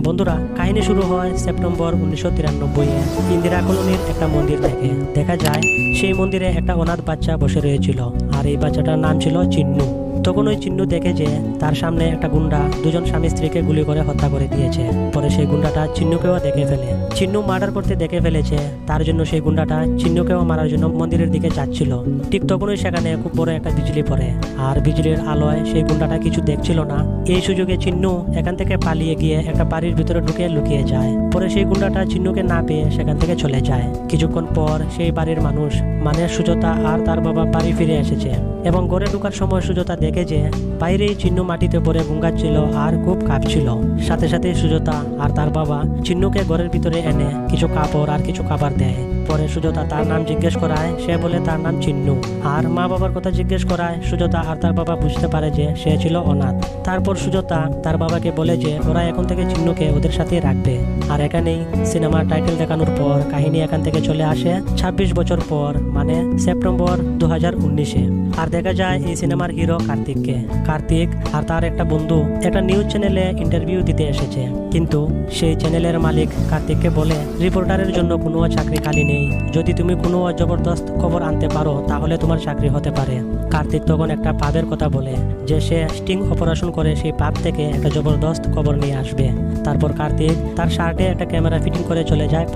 বন্ধুরা, কাহিনী শুরু হয় সেপ্টেম্বর 1993-এ ইন্দিরা কলোনির একটা মন্দির থেকে। দেখা যায় সেই মন্দিরে একটা অনাথ বাচ্চা বসে রয়েছিল, আর এই বাচ্চাটার নাম ছিল চিন্নু। তখন ওই চিন্নু দেখে যে তার সামনে একটা গুন্ডা দুজন স্বামী স্ত্রীকে গুলি করে হত্যা করে দিয়েছে। পরে সেই গুন্ডাটা চিন্নুকেও দেখে ফেলে। চিন্নু মার্ডার করতে দেখে ফেলেছে, তার জন্য সেই গুন্ডাটা চিন্নুকেও মারার জন্য মন্দিরের দিকে যাচ্ছিল। ঠিক তখনই সেখানে খুব বড় একটা বিজলি পড়ে, আর বিজলির আলোয় সেই গুন্ডাটা কিছু দেখছিল না। এই সুযোগে চিন্নু এখান থেকে পালিয়ে গিয়ে একটা বাড়ির ভিতরে ঢুকে লুকিয়ে যায়। পরে সেই গুন্ডাটা চিন্নুকে না পেয়ে সেখান থেকে চলে যায়। কিছুক্ষণ পর সেই বাড়ির মানুষ মানে সুজাতা আর তার বাবা বাড়ি ফিরে এসেছে, এবং ঘরে ঢোকার সময় সুজাতা দেখে যে বাইরেই চিন্নু মাটিতে পড়ে গুঙ্গাচ্ছিল আর খুব কাঁপছিল। সাথে সাথে সুজাতা আর তার বাবা চিন্নুকে ঘরের ভিতরে এনে কিছু কাপড় আর কিছু খাবার দেয়। পরে সুজাতা তার নাম জিজ্ঞেস করায়, সে বলে তার নাম চিন্নু। আর মা বাবার কথা জিজ্ঞেস করায় সুজাতা আর তার বাবা বুঝতে পারে যে সে ছিল অনাথ। তারপর সুজাতা তার বাবাকে বলে যে ওরা এখন থেকে চিন্নুকে ওদের সাথে রাখবে। আর এখানেই সিনেমার টাইটেল দেখানোর পর কাহিনী এখান থেকে চলে আসে 26 বছর পর, মানে সেপ্টেম্বর 2019-এ। আর দেখা যায় এই সিনেমার হিরো কার্তিককে। কার্তিক আর তার একটা বন্ধু একটা নিউজ চ্যানেলে ইন্টারভিউ দিতে এসেছে, কিন্তু সেই চ্যানেলের মালিক কার্তিককে বলে রিপোর্টারের জন্য কোনো চাকরি খালি নেই, যদি তুমি কোনো জবরদস্ত খবর আনতে পারো তাহলে তোমার চাকরি হতে পারে। কার্তিক তখন একটা পাবের কথা বলে যে সে স্টিং অপারেশন করে সেই পাব থেকে একটা জবরদস্ত খবর নিয়ে আসবে। তারপর কার্তিক তার শার্টে একটা ক্যামেরা ফিটিং করে চলে যায়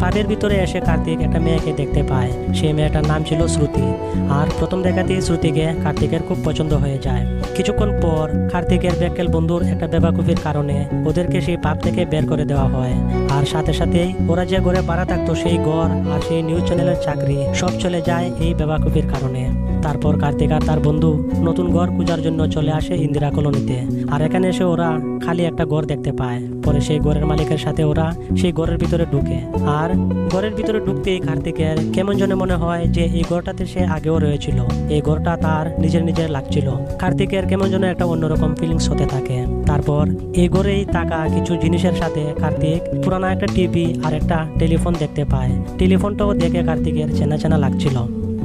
পাবের ভিতরে এসে কার্তিক একটা মেয়েকে দেখতে পায়। সেই মেয়েটার নাম ছিল শ্রুতি। আর প্রথম দেখাতেই শ্রুতিকে কার্তিকের খুব পছন্দ হয়ে যায়। কিছুক্ষণ পর কার্তিকের বেক্কেল বন্ধুর একটা বেবাকুফির কারণে ওদেরকে সেই পাব থেকে বের করে দেওয়া হয়। আর সাথে সাথেই ওরা যে ঘরে ভাড়া থাকতো সেই ঘর আর সেই নিউজ চ্যানেলের চাকরি সব চলে যায় এই বেবাকুফির কারণে। তারপর কার্তিক আর তার বন্ধু নতুন ঘর খোঁজার জন্য চলে আসে ইন্দিরা কলোনিতে। আর এখানে এসে ওরা খালি একটা ঘর দেখতে পায়। পরে সেই ঘরের মালিকের সাথে ওরা সেই ঘরের ভিতরে ঢুকে। আর ঘরের ভিতরে ঢুকতেই কার্তিকের কেমন যেন মনে হয় যে এই ঘরটাতে সে আগেও রয়েছিল, এই ঘরটা তার নিজের লাগছিল। কার্তিকের কেমন যেন একটা অন্যরকম ফিলিংস হতে থাকে। তারপর এই ঘরেই থাকা কিছু জিনিসের সাথে কার্তিক পুরানো একটা টিভি আর একটা টেলিফোন দেখতে পায়। টেলিফোনটাও দেখে কার্তিকের চেনা চেনা লাগছিল।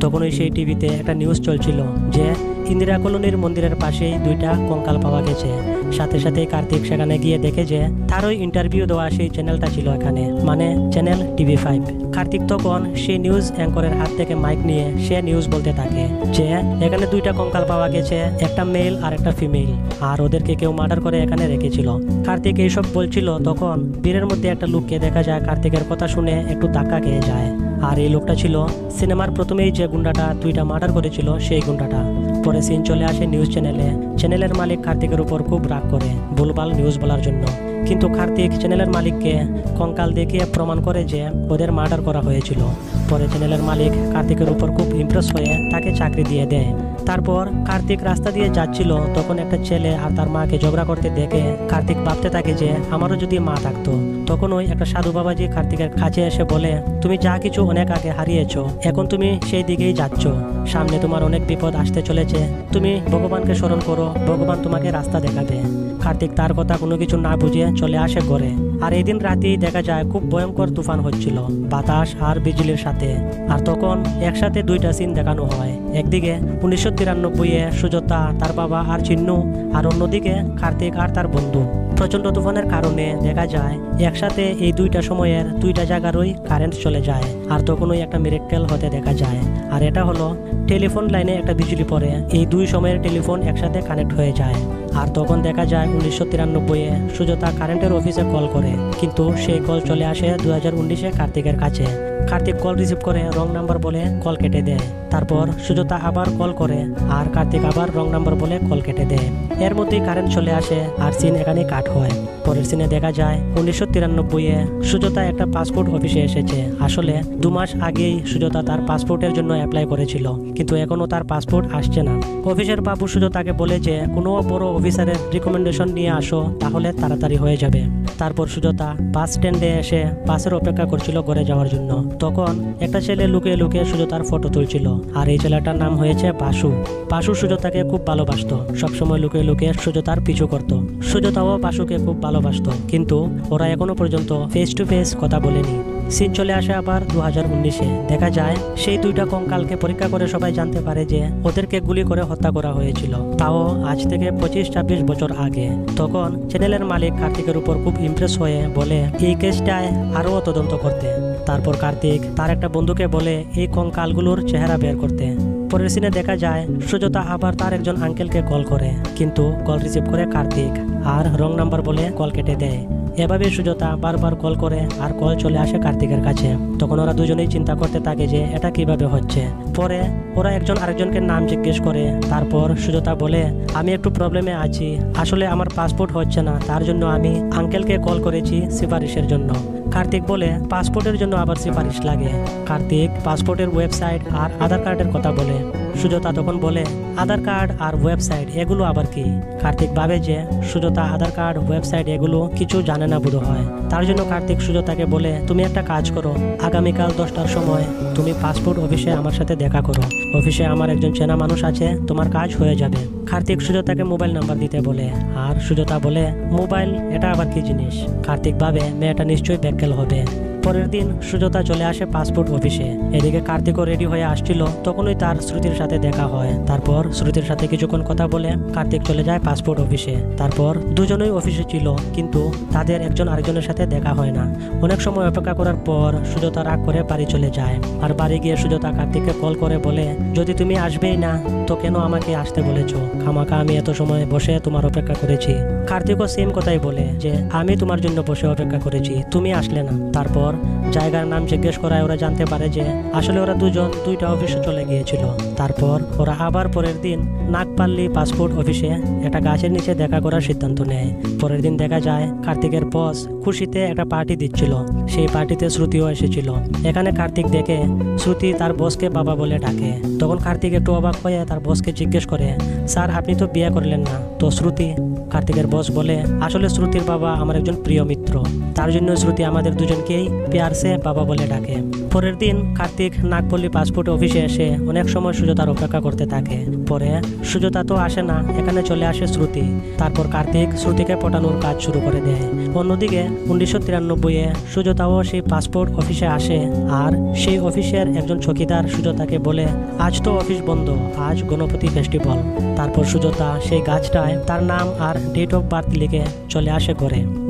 তখনই সেই টিভিতে একটা নিউজ চলছিল যে ইন্দিরা কলোনির মন্দিরের পাশেই দুইটা কঙ্কাল পাওয়া গেছে। সাথে সাথে কার্তিক সেখানে গিয়ে দেখে যে তারই ইন্টারভিউ দেওয়া সেই চ্যানেলটা ছিল এখানে, মানে চ্যানেল TV5। কার্তিক তখন সেই নিউজ অ্যাঙ্করের হাত থেকে মাইক নিয়ে সে নিউজ বলতে থাকে যে এখানে দুইটা কঙ্কাল পাওয়া গেছে, একটা মেল আর একটা ফিমেল, আর ওদেরকে কেউ মার্ডার করে এখানে রেখেছিল। কার্তিক এইসব বলছিল, তখন বীরের মধ্যে একটা লোককে দেখা যায় কার্তিকের কথা শুনে একটু ধাক্কা খেয়ে যায়। আর এই লোকটা ছিল সিনেমার প্রথমেই যে গুন্ডাটা দুইটা মার্ডার করেছিল সেই গুন্ডাটা। পরে সিন চলে আসে নিউজ চ্যানেলে। চ্যানেলের মালিক কার্তিকের উপর খুব রাগ করে ভুলভাল নিউজ বলার জন্য, কিন্তু কার্তিক চ্যানেলের মালিককে কঙ্কাল দেখিয়ে প্রমাণ করে যে ওদের মার্ডার করা হয়েছিল। পরে চ্যানেলের মালিক কার্তিকের উপর খুব ইমপ্রেস হয়ে তাকে চাকরি দিয়ে দেয়। তারপর কার্তিক রাস্তা দিয়ে যাচ্ছিল, তখন একটা ছেলে আর তার মাকে ঝগড়া করতে দেখে কার্তিক ভাবতে থাকে যে আমারও যদি মা থাকতো। তখন ওই একটা সাধু বাবাজি কার্তিকের কাছে এসে বলে, তুমি যা কিছু অনেক আগে হারিয়েছো, এখন তুমি সেই দিকেই যাচ্ছ, সামনে তোমার অনেক বিপদ আসতে চলেছে, তুমি ভগবানকে স্মরণ করো, ভগবান তোমাকে রাস্তা দেখাবে। কার্তিক তার কথা কোনো কিছু না বুঝিয়ে চলে আসে ঘরে। আর এই দিন রাতেই দেখা যায় খুব ভয়ঙ্কর তুফান হচ্ছিল, বাতাস আর বিজলির সাথে। আর তখন একসাথে দুইটা সিন দেখানো হয়, একদিকে 1993-এ সুজাতা, তার বাবা আর চিন্নু, আর অন্যদিকে কার্তিক আর তার বন্ধু। প্রচন্ড তুফানের কারণে দেখা যায় একসাথে এই দুইটা সময়ের দুইটা জায়গারই কারেন্ট চলে যায়। আর তখনই একটা মিরাক্কেল হতে দেখা যায়, আর এটা হলো টেলিফোন লাইনে একটা বিজলি পড়ে এই দুই সময়ের টেলিফোন একসাথে কানেক্ট হয়ে যায়। আর তখন দেখা যায় 1993-এ সুজাতা কারেন্টের অফিসে কল করে, কিন্তু সেই কল চলে আসে 2019-এ কার্তিকের কাছে। কার্তিক কল রিসিভ করে রং নাম্বার বলে কল কেটে দেয়। তারপর সুজাতা আবার কল করে, আর কার্তিক আবার রং নাম্বার বলে কল কেটে দেয়। এর মধ্যেই কারেন্ট চলে আসে আর সিন এখানে কাট হয়। পরের সিনে দেখা যায় 1993-এ সুজাতা একটা পাসপোর্ট অফিসে এসেছে। আসলে 2 মাস আগেই সুজাতা তার পাসপোর্টের জন্য অ্যাপ্লাই করেছিল, কিন্তু এখনো তার পাসপোর্ট আসছে না। অফিসের বাবু সুজাতাকে বলে যে কোনো বড় অফিসারের রিকমেন্ডেশন নিয়ে আসো, তাহলে তাড়াতাড়ি হয়ে যাবে। তারপর সুজাতা বাস স্ট্যান্ডে এসে বাসের অপেক্ষা করছিল ঘরে যাওয়ার জন্য। তখন একটা ছেলে লুকিয়ে লুকিয়ে সুজাতার ফটো তুলছিল, আর এই ছেলেটার নাম হয়েছে বাসু। বাসু সুজাতাকে খুব ভালোবাসতো, সবসময় লুকিয়ে লুকিয়ে সুজাতার পিছু করত। সুজাতাও বাসুকে খুব ভালোবাসতো, কিন্তু ওরা এখনো পর্যন্ত ফেস টু ফেস কথা বলেনি। সিন চলে আসে আবার 2019-এ। দেখা যায় সেই দুইটা কঙ্কালকে পরীক্ষা করে সবাই জানতে পারে যে ওদেরকে গুলি করে হত্যা করা হয়েছিল, তাও আজ থেকে 25-26 বছর আগে। তখন চ্যানেলের মালিক কার্তিকের উপর খুব ইমপ্রেস হয়ে বলে এই কেসটায় আরও তদন্ত করতে। তারপর কার্তিক তার একটা বন্ধুকে বলে এই কঙ্কালগুলোর চেহারা বের করতে। পরের সিনে দেখা যায় সুজাতা আবার তার একজন আঙ্কেলকে কল করে, কিন্তু কল রিসিভ করে কার্তিক আর রং নাম্বার বলে কল কেটে দেয়। এভাবে সুজাতা বারবার কল করে আর কল চলে আসে কার্তিকের কাছে। তখন ওরা দুজনেই চিন্তা করতে থাকে যে এটা কিভাবে হচ্ছে। পরে ওরা একজন আরেকজনকে নাম জিজ্ঞেস করে। তারপর সুজাতা বলে আমি একটু প্রবলেমে আছি, আসলে আমার পাসপোর্ট হচ্ছে না, তার জন্য আমি আঙ্কেলকে কল করেছি সুপারিশের জন্য। কার্তিক বলে পাসপোর্টের জন্য আবার সুপারিশ লাগে। কার্তিক পাসপোর্টের ওয়েবসাইট আর আধার কার্ডের কথা বলে। সুজাতা তখন বলে আধার কার্ড আর ওয়েবসাইট এগুলো আবার কি? কার্তিক ভাবে যে সুজাতা আধার কার্ড ওয়েবসাইট এগুলো কিছু জানে না বোধ হয়। তার জন্য কার্তিক সুজাতাকে বলে তুমি একটা কাজ করো, আগামীকাল 10টার সময় তুমি পাসপোর্ট অফিসে আমার সাথে দেখা করো। অফিসে আমার একজন চেনা মানুষ আছে, তোমার কাজ হয়ে যাবে। কার্তিক সুজাতাকে মোবাইল নাম্বার দিতে বলে আর সুজাতা বলে মোবাইল এটা আবার কি জিনিস? কার্তিক ভাবে মেয়েটা নিশ্চয়ই ব্যাককেল হবে। পরের দিন সুজাতা চলে আসে পাসপোর্ট অফিসে। এদিকে কার্তিকও রেডি হয়ে আসছিল, তখনই তার শ্রুতির সাথে দেখা হয়। তারপর শ্রুতির সাথে কিছুক্ষণ কথা বলে কার্তিক চলে যায় পাসপোর্ট অফিসে। তারপর দুজনেই অফিসে ছিল, কিন্তু তাদের একজন আরেকজনের সাথে দেখা হয় না। অনেক সময় অপেক্ষা করার পর সুজাতা রাগ করে বাড়ি চলে যায়। আর বাড়ি গিয়ে সুজাতা কার্তিককে কল করে বলে যদি তুমি আসবেই না তো কেন আমাকে আসতে বলেছো? খামাখা আমি এত সময় বসে তোমার অপেক্ষা করেছি। কার্তিকও সেম কথাই বলে যে আমি তোমার জন্য বসে অপেক্ষা করেছি, তুমি আসলে না। তারপর জায়গার নাম জিজ্ঞেস করায় ওরা জানতে পারে যে আসলে ওরা দুজন দুইটা অফিসে চলে গিয়েছিল। তারপর ওরা আবার পরের দিন নাগপাল্লি পাসপোর্ট অফিসে একটা গাছের নিচে দেখা করার সিদ্ধান্ত নেয়। পরের দিন দেখা যায় কার্তিকের বস খুশিতে একটা পার্টি দিচ্ছিল। সেই পার্টিতে শ্রুতিও এসেছিল। এখানে কার্তিক দেখে শ্রুতি তার বসকে বাবা বলে ডাকে। তখন কার্তিক একটু অবাক হয়ে তার বসকে জিজ্ঞেস করে স্যার আপনি তো বিয়ে করলেন না তো শ্রুতি? কার্তিকের বস বলে আসলে শ্রুতির বাবা আমার একজন প্রিয় মিত্র, তার জন্য শ্রুতি আমাদের দুজনকেই প্যারসে বাবা বলে ডাকে। পরের দিন কার্তিক নাগপল্লী পাসপোর্ট অফিসে এসে অনেক সময় সুজাতার অপেক্ষা করতে থাকে। পরে সুজাতা তো আসে না, এখানে চলে আসে শ্রুতি। তারপর কার্তিক শ্রুতিকে পটানোর কাজ শুরু করে দেয়। অন্যদিকে 1993-এ সুজাতাও সেই পাসপোর্ট অফিসে আসে আর সেই অফিসের একজন চৌকিদার সুজাতাকে বলে আজ তো অফিস বন্ধ, আজ গণপতি ফেস্টিভ্যাল। তারপর সুজাতা সেই গাছটায় তার নাম আর ডেট অফ বার্থ লিখে চলে আসে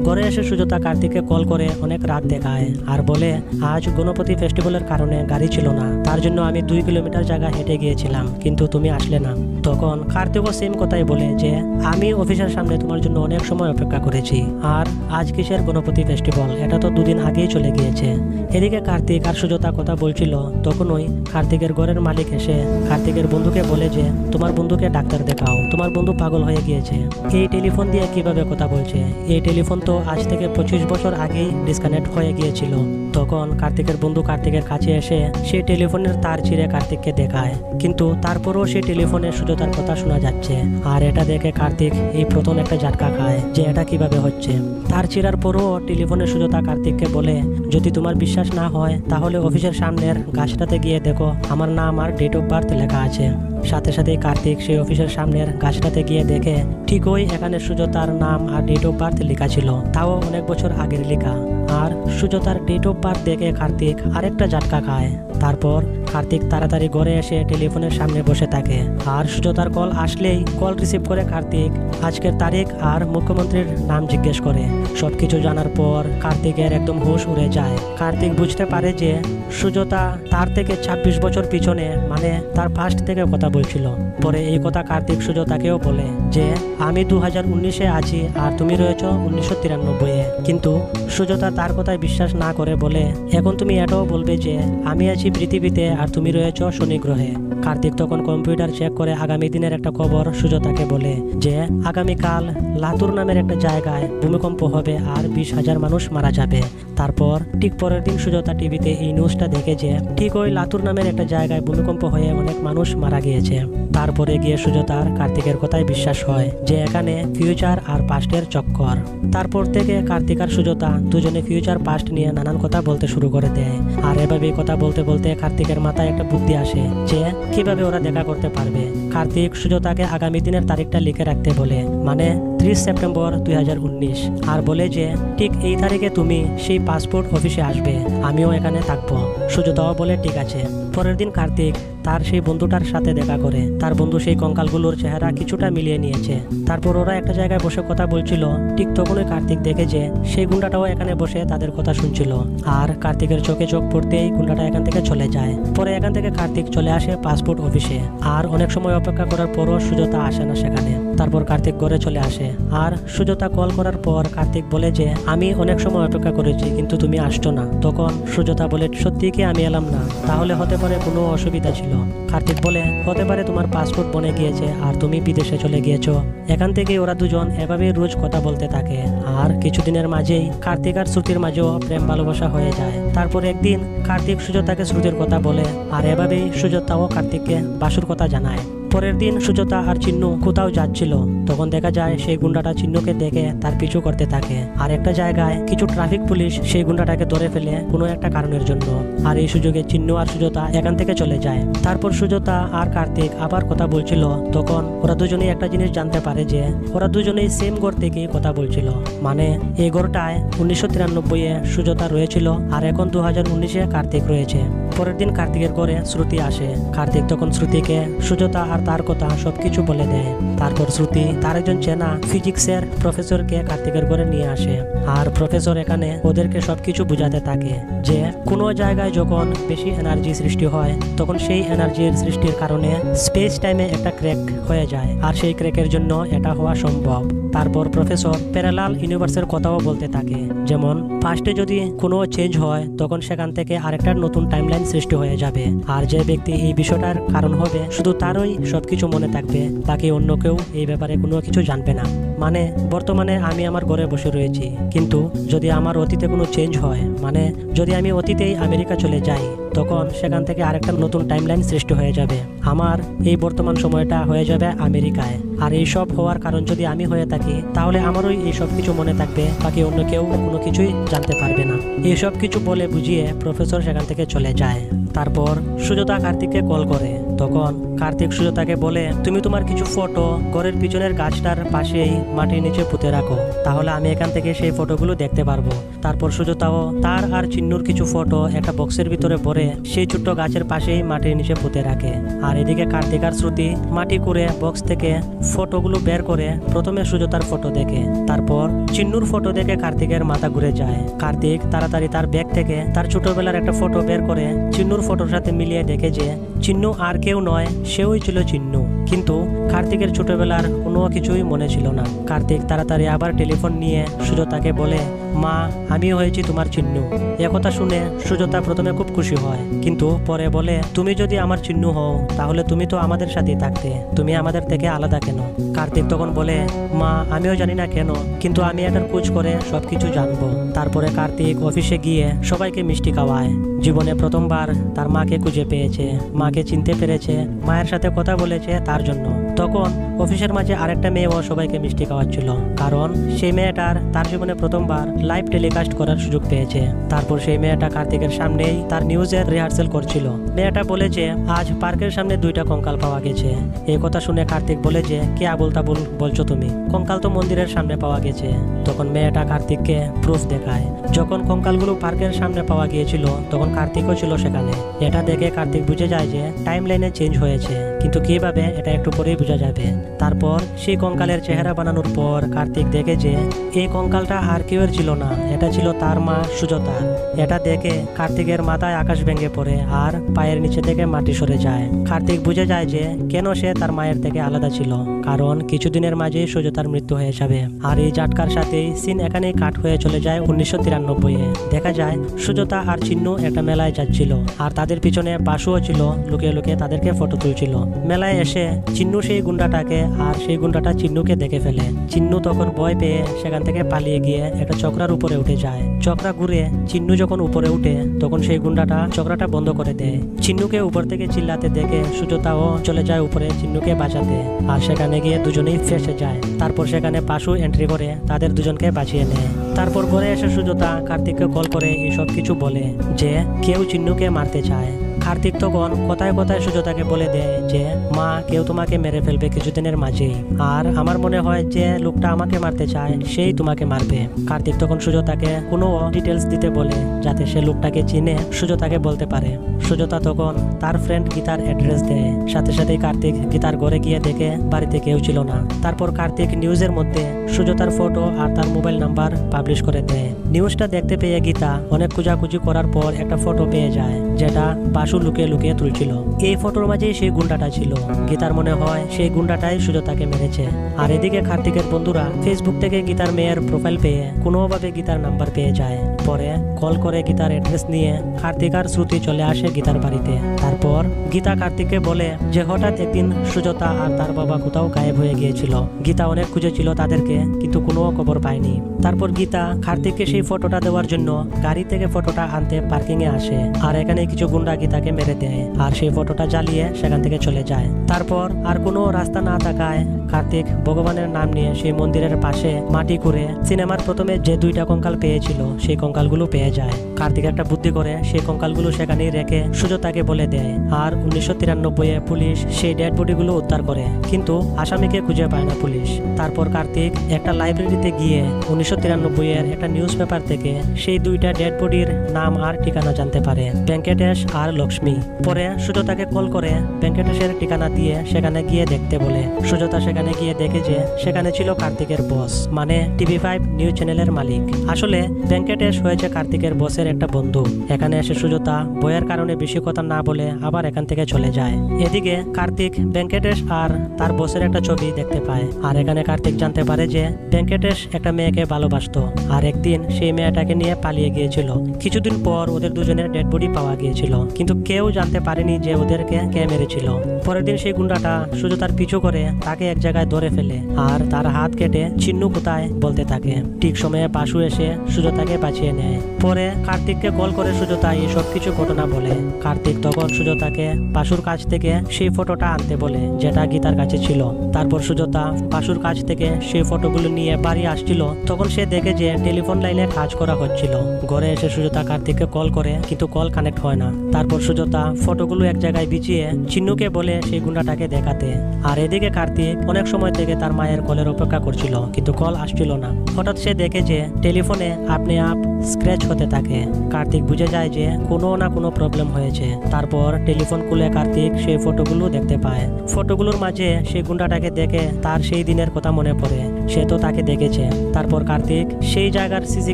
ঘরে এসে সুজাতা কার্তিককে কল করে অনেক রাত দেখায় আর বলে আজ গণপতি ফেস্টিভ্যালের কারণে গাড়ি ছিল না, তার জন্য আমি 2 কিলোমিটার জায়গা হেঁটে গিয়েছিলাম, কিন্তু তুমি আসলে না। তখন কার্তিকও সেম কথাই বলে যে আমি অফিসের সামনে তোমার জন্য অনেক সময় অপেক্ষা করেছি, আর আজ কিসের গণপতি ফেস্টিভ্যাল, এটা তো 2 দিন আগেই চলে গিয়েছে। এদিকে কার্তিক আর সুজাতা কথা বলছিল, তখনই কার্তিকের ঘরের মালিক এসে কার্তিকের বন্ধুকে বলে যে তোমার বন্ধুকে ডাক্তার দেখাও, তোমার বন্ধু পাগল হয়ে গিয়েছে। এই টেলিফোন দিয়ে কিভাবে কথা বলছে? এই টেলিফোন তো আজ থেকে 25 বছর আগেই ডিসকানেক্ট হয়ে গিয়েছিল। তখন কার্তিকের বন্ধু কার্তিকের কাছে এসে সেই টেলিফোনের তার ছিঁড়ে কার্তিককে দেখায়, কিন্তু তারপরও সেই টেলিফোনে সুজাতার কথা শোনা যাচ্ছে। আর এটা দেখে কার্তিক এই প্রথম একটা ঝাটকা খায় যে এটা কিভাবে হচ্ছে। তার ছিঁড়ার পরও টেলিফোনে সুজাতা কার্তিককে বলে যদি তোমার বিশ্বাস না হয় তাহলে অফিসের সামনের গাছটাতে গিয়ে দেখো, আমার নাম আর ডেট অফ বার্থ লেখা আছে। সাথে সাথে কার্তিক সেই অফিসের সামনের গাছটাতে গিয়ে দেখে ঠিকই এখানে সুজাতার নাম আর ডেট অফ বার্থ লেখা ছিল, তাও অনেক বছর আগের লেখা। আর সুজাতার ডেট অফ বার্থ দেখে কার্তিক আরেকটা ঝাটকা খায়। তারপর কার্তিক তাড়াতাড়ি ঘরে এসে টেলিফোনের সামনে বসে থাকে। আর সুজাতার কল আসলেই কল রিসিভ করে কার্তিক আজকের তারিখ আর মুখ্যমন্ত্রীর নাম জিজ্ঞেস করে। সবকিছু জানার পর কার্তিকের একদম হুঁশ উড়ে যায়। কার্তিক বুঝতে পারে যে সুজাতা তার থেকে 26 বছর পিছনে, মানে তার পাস্ট থেকে কথা বলছিল। পরে এই কথা কার্তিক সুজাতাকেও বলে যে আমি 2019-এ আছি আর তুমি রয়েছ 1993-এ। কিন্তু সুজাতা তার কথায় বিশ্বাস না করে বলে এখন তুমি এটাও বলবে যে আমি আছি পৃথিবীতে আর তুমি রয়েছ শনি গ্রহে। কার্তিক তখন কম্পিউটার চেক করে আগামী দিনের একটা খবর সুজাতাকে বলে যে আগামীকাল লাতুর নামের একটা জায়গায় ভূমিকম্প হবে আর 20,000 মানুষ মারা যাবে। তারপর ঠিক পরের দিন সুজাতা টিভিতে এই নিউজটা দেখে যে ঠিক ওই লাতুর নামের একটা জায়গায় ভূমিকম্প হয়ে অনেক মানুষ মারা গিয়েছে। দিয়েছে। তারপরে গিয়ে সুজাতার কার্তিকের কথায় বিশ্বাস হয় যে এখানে ফিউচার আর পাস্টের চক্কর। তারপর থেকে কার্তিক আর সুজাতা দুজনে ফিউচার পাস্ট নিয়ে নানান কথা বলতে শুরু করে দেয়। আর এভাবেই কথা বলতে বলতে কার্তিকের মাথায় একটা বুদ্ধি আসে যে কিভাবে ওরা দেখা করতে পারবে। কার্তিক সুজাতাকে আগামী দিনের তারিখটা লিখে রাখতে বলে, মানে 30 সেপ্টেম্বর 2019, আর বলে যে ঠিক এই তারিখে তুমি সেই পাসপোর্ট অফিসে আসবে, আমিও এখানে থাকবো। সুজাতাও বলে ঠিক আছে। পরের দিন কার্তিক তার সেই বন্ধুটার সাথে দেখা করে। তার বন্ধু সেই কঙ্কালগুলোর চেহারা কিছুটা মিলিয়ে নিয়েছে। তারপর ওরা একটা জায়গায় বসে কথা বলছিল। ঠিক তখনই কার্তিক দেখে যে সেই গুন্ডাটাও এখানে বসে তাদের কথা শুনছিল। আর কার্তিকের চোখে চোখ পড়তেই গুন্ডাটা এখান থেকে চলে যায়। পরে এখান থেকে কার্তিক চলে আসে পাসপোর্ট অফিসে। আর অনেক সময় অপেক্ষা করার পরও সুজাতা আসে না সেখানে। তারপর কার্তিক ঘরে চলে আসে। আর সুজাতা কল করার পর কার্তিক বলে যে আমি অনেক সময় অপেক্ষা করেছি কিন্তু তুমি আসছো না। তখন সুজাতা বলে সত্যি কি আমি এলাম না? তাহলে হতে পারে কোনো অসুবিধা ছিল। কার্তিক বলে হতে পারে তোমার পাসপোর্ট বনে গিয়েছে আর তুমি বিদেশে চলে গিয়েছো। এখান থেকে ওরা দুজন এভাবেই রোজ কথা বলতে থাকে। আর কিছুদিনের মাঝেই কার্তিক আর শ্রুতির মাঝেও প্রেম ভালোবাসা হয়ে যায়। তারপর একদিন কার্তিক সুজাতাকে শ্রুতির কথা বলে। আর এভাবেই সুজাতাও কার্তিককে বাসুর কথা জানায়। পরের দিন সুজাতা আর চিন্নু কোথাও যাচ্ছিল। তখন দেখা যায় সেই গুন্ডাটা চিন্নুকে দেখে তার পিছু করতে থাকে। আর একটা জায়গায় কিছু ট্রাফিক পুলিশ সেই গুন্ডাটাকে ধরে ফেলে কোনো একটা কারণের জন্য। আর এই সুযোগে চিন্নু আর সুজাতা এখান থেকে চলে যায়। তারপর সুজাতা আর কার্তিক আবার কথা বলছিল। তখন ওরা দুজনেই একটা জিনিস জানতে পারে যে ওরা দুজনেই সেম ঘর থেকে কথা বলছিল। মানে এই ঘরটায় 1993-এ সুজাতা রয়েছিল আর এখন 2019-এ কার্তিক রয়েছে। পরের দিন কার্তিকের ঘরে শ্রুতি আসে। কার্তিক তখন শ্রুতিকে সুজাতা আর তার কথা সবকিছু বলে দেয়। তারপর শ্রুতি তার একজন চেনা ফিজিক্সের প্রফেসরকে কার্তিকের ঘরে নিয়ে আসে। আর প্রফেসর এখানে ওদেরকে সবকিছু বুঝাতে থাকে যে কোনো জায়গায় যখন বেশি এনার্জি সৃষ্টি হয় তখন সেই এনার্জির সৃষ্টির কারণে স্পেস টাইমে একটা ক্র্যাক হয়ে যায়। আর সেই ক্র্যাকের জন্য এটা হওয়া সম্ভব। তারপর প্রফেসর প্যারালাল ইউনিভার্সের কথাও বলতে থাকে, যেমন ফার্স্টে যদি কোনো চেঞ্জ হয় তখন সেখান থেকে আরেকটা নতুন টাইমলাইন সৃষ্টি হয়ে যাবে। আর যে ব্যক্তি এই বিষয়টার কারণ হবে শুধু তারই সবকিছু মনে থাকবে, বাকি অন্য কেউ এই ব্যাপারে কোনো কিছু জানবে না। মানে বর্তমানে আমি আমার ঘরে বসে রয়েছি, কিন্তু যদি আমার অতীতে কোনো চেঞ্জ হয়, মানে যদি আমি অতীতেই আমেরিকা চলে যাই, তখন সেখান থেকে আরেকটা নতুন টাইমলাইন সৃষ্টি হয়ে যাবে। আমার এই বর্তমান সময়টা হয়ে যাবে আমেরিকায়। আর এই সব হওয়ার কারণ যদি আমি হয়ে থাকি তাহলে আমারও এই সব কিছু মনে থাকবে, বাকি অন্য কেউ কোনো কিছুই জানতে পারবে না। এই সব কিছু বলে বুঝিয়ে প্রফেসর সেখান থেকে চলে যায়। তারপর সুজাতা কার্তিককে কল করে। তখন কার্তিক সুজাতাকে বলে তুমি তোমার কিছু ফটো ঘরের পিছনের গাছটার পাশেই মাটির নিচে পুঁতে রাখো, তাহলে আমি এখান থেকে সেই ফটোগুলো দেখতে পারবো। তারপর সুজাতাও তার আর চিন্নুর কিছু ফটো একটা বক্সের ভিতরে ভরে সেই ছোট্ট গাছের পাশেই মাটির নিচে পুঁতে রাখে। আর এদিকে কার্তিক আর শ্রুতি মাটি করে বক্স থেকে ফটোগুলো বের করে প্রথমে সুজাতার ফটো দেখে, তারপর চিন্নুর ফটো দেখে কার্তিকের মাথা ঘুরে যায়। কার্তিক তাড়াতাড়ি তার ব্যাগ থেকে তার ছোটবেলার একটা ফটো বের করে চিন্নুর ফটোর সাথে মিলিয়ে দেখে যে চিন্নু আর কেউ নয়, সেওই ছিল চিন্নু। কিন্তু কার্তিকের ছোটবেলার কোনো কিছুই মনে ছিল না। কার্তিক তাড়াতাড়ি আবার টেলিফোন নিয়ে সুজাতাকে বলে মা, আমিও হয়েছি তোমার চিন্নু। একথা শুনে সুজাতা প্রথমে খুব খুশি হয়, কিন্তু পরে বলে তুমি যদি আমার চিন্নু হও তাহলে তুমি তো আমাদের সাথেই থাকতে, তুমি আমাদের থেকে আলাদা কেন? কার্তিক তখন বলে মা, আমিও জানি না কেন, কিন্তু আমি এটার খোঁজ করে সবকিছু জানবো। তারপরে কার্তিক অফিসে গিয়ে সবাইকে মিষ্টি খাওয়ায়। জীবনে প্রথমবার তার মাকে খুঁজে পেয়েছে, মাকে চিনতে পেরেছে, মায়ের সাথে কথা বলেছে তার জন্য। তখন অফিসের মাঝে আরেকটা মেয়েও সবাইকে মিষ্টি খাওয়াচ্ছিল, কারণ সেই মেয়েটার তার জীবনে প্রথমবার লাইভ টেলিকাস্ট করার সুযোগ পেয়েছে। তারপর সেই মেয়েটা কার্তিকের সামনেই তার নিউজের রিহার্সেল করছিল। মেয়েটা বলেছে আজ পার্কের সামনে 2টা কঙ্কাল পাওয়া গেছে। এই কথা শুনে কার্তিক বলে যে কে আবুল তাবুল বলছো তুমি, কঙ্কাল তো মন্দিরের সামনে পাওয়া গেছে। তখন মেয়েটা কার্তিককে প্রুফ দেখায়। যখন কঙ্কালগুলো পার্কের সামনে পাওয়া গিয়েছিল তখন কার্তিকও ছিল সেখানে। এটা দেখে কার্তিক বুঝে যায় যে টাইম লাইনে চেঞ্জ হয়েছে, কিন্তু কিভাবে এটা একটু পরেই বোঝা যাবে। তারপর সেই কঙ্কালের চেহারা বানানোর পর কার্তিক দেখে যে এই কঙ্কালটা আর কেউ ছিল না, এটা ছিল তার মা সুজাতা। এটা দেখে কার্তিকের মাথায় আকাশ ভেঙে পড়ে আর পায়ের নিচে থেকে মাটি সরে যায়। কার্তিক বুঝে যায় যে কেন সে তার মায়ের থেকে আলাদা ছিল, কারণ কিছুদিনের মাঝেই সুজাতার মৃত্যু হয়ে যাবে। আর এই ঝাটকার সাথেই সিন এখানেই কাট হয়ে চলে যায় 1993-এ। দেখা যায় সুজাতা আর চিন্নু একটা মেলায় যাচ্ছিল, আর তাদের পিছনে বাসুও ছিল, লুকিয়ে লুকিয়ে তাদেরকে ফটো তুলছিল। মেলায় এসে চিন্নু সেই গুন্ডাটাকে আর সেই গুন্ডাটা চিন্নুকে দেখে ফেলে। চিন্নু তখন ভয় পেয়ে সেখান থেকে পালিয়ে গিয়ে একটা চক্রার উপরে উঠে যায়। চক্রা ঘুরে চিন্নু যখন উপরে উঠে তখন সেই গুন্ডাটা চক্রাটা বন্ধ করে দেয়। চিন্নুকে উপর থেকে চিল্লাতে দেখে সুজাতাও চলে যায় উপরে চিন্নুকে বাঁচাতে, আর সেখানে গিয়ে দুজনেই ফেসে যায়। তারপর সেখানে বাসু এন্ট্রি করে তাদের দুজনকে বাঁচিয়ে নেয়। তারপর ঘরে এসে সুজাতা কার্তিককে কল করে এইসব কিছু বলে যে কেউ চিন্নুকে মারতে চায়। কার্তিক তখন কথায় কথায় সুজাতাকে বলে দেয় যে মা, কেউ তোমাকে মেরে ফেলবে কিছুদিনের মাঝেই, আর আমার মনে হয় যে লোকটা আমাকে মারতে চায় সেই তোমাকে মারবে। কার্তিক তখন সুজাতাকে কোনো ডিটেলস দিতে বলে যাতে সে লোকটাকে চিনে সুজাতাকে বলতে পারে। সুজাতা তখন তার ফ্রেন্ড গীতার অ্যাড্রেস দেয়। সাথে সাথেই কার্তিক গীতার ঘরে গিয়ে দেখে বাড়িতে কেউ ছিল না। তারপর কার্তিক নিউজের মধ্যে সুজাতার ফটো আর তার মোবাইল নাম্বার পাবলিশ করে দেয়। নিউজটা দেখতে পেয়ে গীতা অনেক খোঁজাখুঁজি করার পর একটা ফটো পেয়ে যায় যেটা বাসু লুকিয়ে লুকিয়ে তুলছিল। এই ফটোর মাঝেই সেই গুন্ডাটা ছিল। গীতার মনে হয় সেই গুন্ডাটাই সুজাতাকে মেরেছে। আর এদিকে কার্তিকের বন্ধুরা ফেসবুক থেকে গীতার মেয়ের প্রোফাইল পেয়ে কোনোভাবে গীতার নাম্বার পেয়ে যায়। পরে কল করে গীতার অ্যাড্রেস নিয়ে কার্তিক আর শ্রুতি চলে আসে গীতার বাড়িতে। তারপর গীতা কার্তিককে বলে যে হঠাৎ একদিন সুজাতা আর তার বাবা কোথাও গায়েব হয়ে গিয়েছিল। গীতা অনেক খুঁজেছিল তাদেরকে কিন্তু কোনো খবর পায়নি। তারপর গীতা কার্তিককে সেই ফটোটা দেওয়ার জন্য গাড়ি থেকে ফটোটা আনতে পার্কিং এ আসে, আর এখানে কিছু গুন্ডা গীতাকে মেরে দেয় আর সেই ফটোটা জ্বালিয়ে সেখান থেকে চলে যায়। তারপর আর কোনো রাস্তা না থাকায় কার্তিক ভগবানের নাম নিয়ে সেই মন্দিরের পাশে মাটি করে সিনেমার প্রথমে যে দুইটা কঙ্কাল পেয়েছিল সেই কঙ্কালগুলো পেয়ে যায়। কার্তিক একটা বুদ্ধি করে সেই কঙ্কালগুলো সেখানেই রেখে সুজাতাকে বলে দেয়। আর 1993-এ পুলিশ সেই ডেড বডিগুলো উদ্ধার করে, কিন্তু আসামিকে খুঁজে পায় না পুলিশ। তারপর কার্তিক একটা লাইব্রেরিতে গিয়ে 1993-এর একটা নিউজ পেপার থেকে সেই দুইটা ডেড বডির নাম আর ঠিকানা জানতে পারে, ভেঙ্কটেশ আর লক্ষ্মী। পরে সুজাতাকে কল করে ভেঙ্কটেশের ঠিকানা দিয়ে সেখানে গিয়ে দেখতে বলে। সুজাতা সেখানে গিয়ে দেখে যে সেখানে ছিল কার্তিকের বস, মানে TV5 নিউজ চ্যানেলের মালিক। আসলে ভেঙ্কটেশ হয়েছে কার্তিকের বসের একটা বন্ধু। এখানে এসে সুজাতা বইয়ের কারণে বেশি কথা না বলে আবার এখান থেকে চলে যায়। এদিকে কার্তিক ভেঙ্কটেশ আর তার বসের একটা ছবি দেখতে পায়, আর এখানে কার্তিক জানতে পারে যে ভেঙ্কটেশ একটা মেয়েকে ভালোবাসতো আর একদিন সেই মেয়েটাকে নিয়ে পালিয়ে গিয়েছিল। কিছুদিন পর ওদের দুজনের ডেড বডি পাওয়া গিয়েছিল, কিন্তু কেউ জানতে পারেনি যে ওদেরকে কে মেরেছিল। পরের দিন সেই গুন্ডাটা সুজাতার পিছু করে তাকে এক জায়গায় ধরে ফেলে আর তার হাত কেটে চিন্নু কোথায় বলতে থাকে। ঠিক সময়ে বাসু এসে সুজাতাকে বাঁচিয়ে নেয়। পরে কার্তিককে কল করে সুজাতা এই সব কিছু ঘটনা বলে। কার্তিক তখন সুজাতাকে বাসুর কাছ থেকে সেই ফটোটা আনতে বলে যেটা গীতার কাছে ছিল। তারপর সুজাতা বাসুর কাছ থেকে সেই ফটোগুলো নিয়ে বাড়ি আসছিল। তখন সে দেখে যে টেলিফোন লাইনে কাজ করা হচ্ছিল। ঘরে এসে সুজাতা কার্তিককে কল করে কিন্তু কল কানেক্ট হয় না। তারপর সুজাতা ফটোগুলো এক জায়গায় বিছিয়ে চিন্নুকে বলে সেই গুন্ডাটাকে দেখাতে। আর এদিকে কার্তিক অনেক সময় থেকে তার মায়ের কলের অপেক্ষা করছিল কিন্তু কল আসছিল না। হঠাৎ সে দেখে যে টেলিফোনে আপনি আপ স্ক্র্যাচ হতে থাকে। কার্তিক বুঝে যায় যে কোনো না কোনো প্রবলেম হয়েছে। তারপর টেলিফোন খুলে কার্তিক সেই ফটোগুলো দেখতে পায়। ফটোগুলোর মাঝে সেই গুন্ডাটাকে দেখে তার সেই দিনের কথা মনে পড়ে, সে তো তাকে দেখেছে। তারপর কার্তিক সেই জায়গার সিসি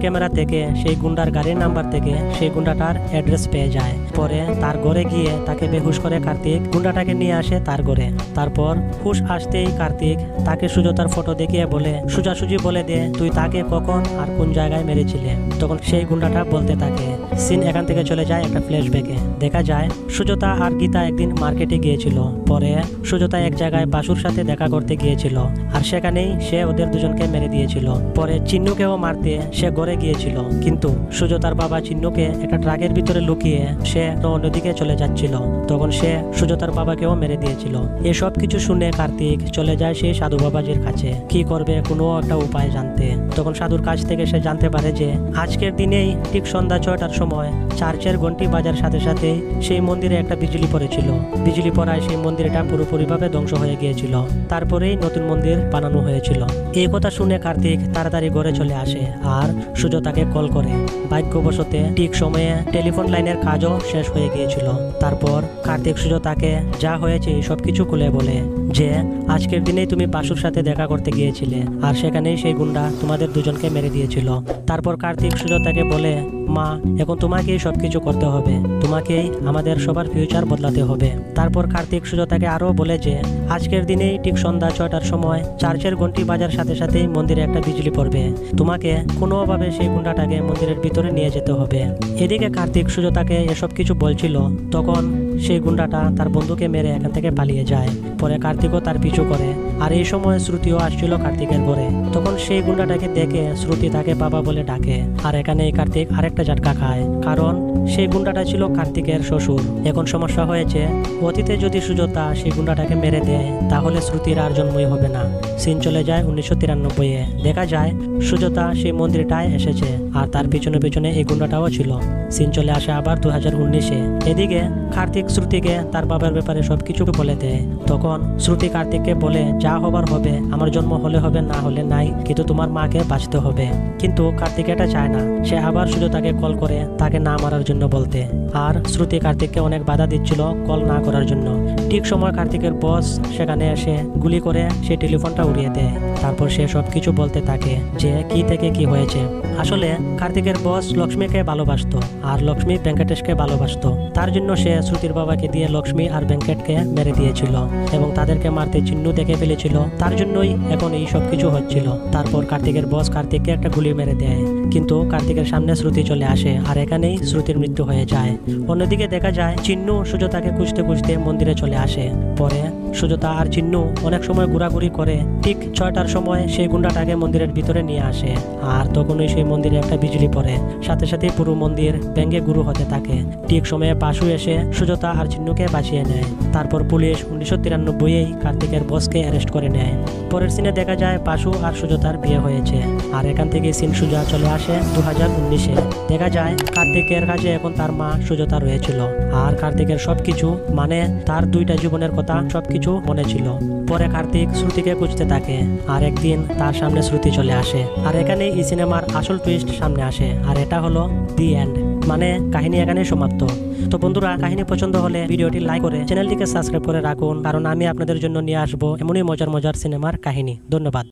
ক্যামেরা থেকে সেই গুন্ডার গাড়ির নাম্বার থেকে সেই গুন্ডাটার অ্যাড্রেস পেয়ে যায়। পরে তার ঘরে গিয়ে তাকে বেহুশ করে কার্তিক গুন্ডাটাকে নিয়ে আসে তার ঘরে। তারপর হুশ আসতেই কার্তিক তাকে সুজাতার ফটো দেখিয়ে বলে সোজাসুজি বলে দে তুই তাকে কখন আর কোন জায়গায় মেরেছিলে। তখন সেই গুন্ডাটা বলতে থাকে। সিন এখান থেকে চলে যায় একটা ফ্ল্যাশব্যাকে। দেখা যায় সুজাতা আর গীতা একদিন মার্কেটে গিয়েছিল। পরে সুজাতা এক জায়গায় বাসুর সাথে দেখা করতে গিয়েছিল আর সেখানেই সে ওদের দুজনকে মেরে দিয়েছিল। পরে চিন্নুকেও মারতে সে ঘরে গিয়েছিল, কিন্তু সুজাতার বাবা চিন্নুকে একটা ট্রাকের ভিতরে লুকিয়ে সে অন্যদিকে চলে যাচ্ছিল। তখন সে সুজাতার বাবাকেও মেরে দিয়েছিল। এসব কিছু শুনে কার্তিক চলে যায় সেই সাধু বাবাজির কাছে কি করবে কোনো একটা উপায় জানতে। তখন সাধুর কাছ থেকে সে জানতে পারে যে আজকের দিনেই ঠিক সন্ধ্যা 6টার সময় চার্চের ঘন্টি বাজার সাথে সাথে সেই মন্দিরে একটা বিজলি পড়েছিল। বিজলি পড়ায় সেই মন্দিরটা পুরোপুরিভাবে ধ্বংস হয়ে গিয়েছিল। তারপরেই নতুন মন্দির বানানো হয়েছিল। এই কথা শুনে কার্তিক তাড়াতাড়ি ঘরে চলে আসে আর সুজাতাকে কল করে। ভাগ্যবশতে ঠিক সময়ে টেলিফোন লাইনের কাজও শেষ হয়ে গিয়েছিল। তারপর কার্তিক সুজাতাকে যা হয়েছে সব কিছু খুলে বলে। যে আজকের দিনেই তুমি পাশুর সাথে দেখা করতে গিয়েছিলে আর সেখানেই সেই গুন্ডা তোমাদের দুজনকে মেরে দিয়েছিল। তারপর কার্তিক সুজাতাকে বলে, মা এখন তোমাকেই সবকিছু করতে হবে, তোমাকেই আমাদের সবার ফিউচার বদলাতে হবে। তারপর কার্তিক সুজাতাকে আরও বলে যে আজকের দিনেই ঠিক সন্ধ্যা 6টার সময় চার্চের ঘন্টি বাজার সাথে সাথেই মন্দিরে একটা বিজলি পড়বে, তোমাকে কোনোভাবে সেই গুন্ডাটাকে মন্দিরের ভিতরে নিয়ে যেতে হবে। এদিকে কার্তিক সুজাতাকে এসব কিছু বলছিল, তখন সেই গুন্ডাটা তার বন্ধুকে মেরে এখান থেকে পালিয়ে যায়। পরে কার্তিকও তার পিছু করে। আর এই সময় শ্রুতিও আসছিল কার্তিকের ঘরে। তখন সেই গুন্ডাটাকে দেখে শ্রুতি তাকে বাবা বলে ডাকে। আর এখানেই কার্তিক আরেকটা ঝাটকা খায়, কারণ সেই গুন্ডাটা ছিল কার্তিকের শ্বশুর। এখন সমস্যা হয়েছে, অতীতে যদি সুজাতা সেই গুন্ডাটাকে মেরে দেয় তাহলে শ্রুতির আর জন্মই হবে না। সিন চলে যায় 1993-এ। দেখা যায় সুজাতা সেই মন্দিরটায় এসেছে আর তার পিছনে পিছনে এই গুন্ডাটাও ছিল। সিন চলে আসে আবার 2019-এ। এদিকে কার্তিক শ্রুতিকে তার বাবার ব্যাপারে সবকিছু বলে দেয়। তখন শ্রুতি কার্তিককে বলে, যা হবার হবে, আমার জন্ম হলে হবে না হলে নাই, কিন্তু তোমার মাকে বাঁচতে হবে। কিন্তু কার্তিক এটা চায় না। সে আবার সুজাতাকে কল করে তাকে না মারার জন্য বলতে। আর শ্রুতি কার্তিককে অনেক বাধা দিচ্ছিল কল না করার জন্য। ঠিক সময় কার্তিকের বস সেখানে এসে গুলি করে সে টেলিফোনটা উড়িয়ে দেয়। তারপর সে সবকিছু বলতে থাকে যে কি থেকে কি হয়েছে। আসলে কার্তিকের বস লক্ষ্মীকে ভালোবাসতো আর লক্ষ্মী ভেঙ্কটেশকে ভালোবাসতো। তার জন্য সে শ্রুতির বাবাকে দিয়ে লক্ষ্মী আর ভেঙ্কটকে মেরে দিয়েছিল এবং তাদেরকে মারতে চিহ্ন দেখে ফেলেছিল। তার জন্যই এখন এই সব কিছু হচ্ছিল। তারপর কার্তিকের বস কার্তিককে একটা গুলি মেরে দেয়, কিন্তু কার্তিকের সামনে শ্রুতি চলে আসে আর এখানেই শ্রুতির মৃত্যু হয়ে যায়। অন্যদিকে দেখা যায় চিন্নু সুজাতাকে খুঁজতে খুঁজতে মন্দিরে চলে আসে। পরে সুজাতা আর চিন্নু অনেক সময় ঘোরাঘুরি করে ঠিক 6টার সময় সেই গুন্ডাটাকে মন্দিরের ভিতরে নিয়ে আসে। আর তখনই সেই মন্দিরে একটা বিজলি পড়ে, সাথে সাথে পুরো মন্দির ভেঙে গুঁড়ো হতে থাকে। ঠিক সময়ে পাশু এসে সুজাতা আর চিন্নুকে বাঁচিয়ে নেয়। তারপর পুলিশ 1993-এই কার্তিকের বসকে অ্যারেস্ট করে নেয়। পরের সিনে দেখা যায় পাশু আর সুজাতার বিয়ে হয়েছে। আর এখান থেকে সিন সুজা চলে আসে 2019-এ। দেখা যায় কার্তিকের কাছে এখন তার মা সুজাতা রয়েছিল আর কার্তিকের সবকিছু মানে তার দুইটা জীবনের কথা সবকিছু মনে ছিল। পরে কার্তিক শ্রুতিকে খুঁজতে থাকে আর একদিন তার সামনে শ্রুতি চলে আসে। আর এখানে এই সিনেমার আসল টুইস্ট সামনে আসে আর এটা হলো দি এন্ড, মানে কাহিনী এখানে সমাপ্ত। তো বন্ধুরা, কাহিনী পছন্দ হলে ভিডিওটি লাইক করে চ্যানেলটিকে সাবস্ক্রাইব করে রাখুন, কারণ আমি আপনাদের জন্য নিয়ে আসবো এমনই মজার মজার সিনেমার কাহিনী। ধন্যবাদ।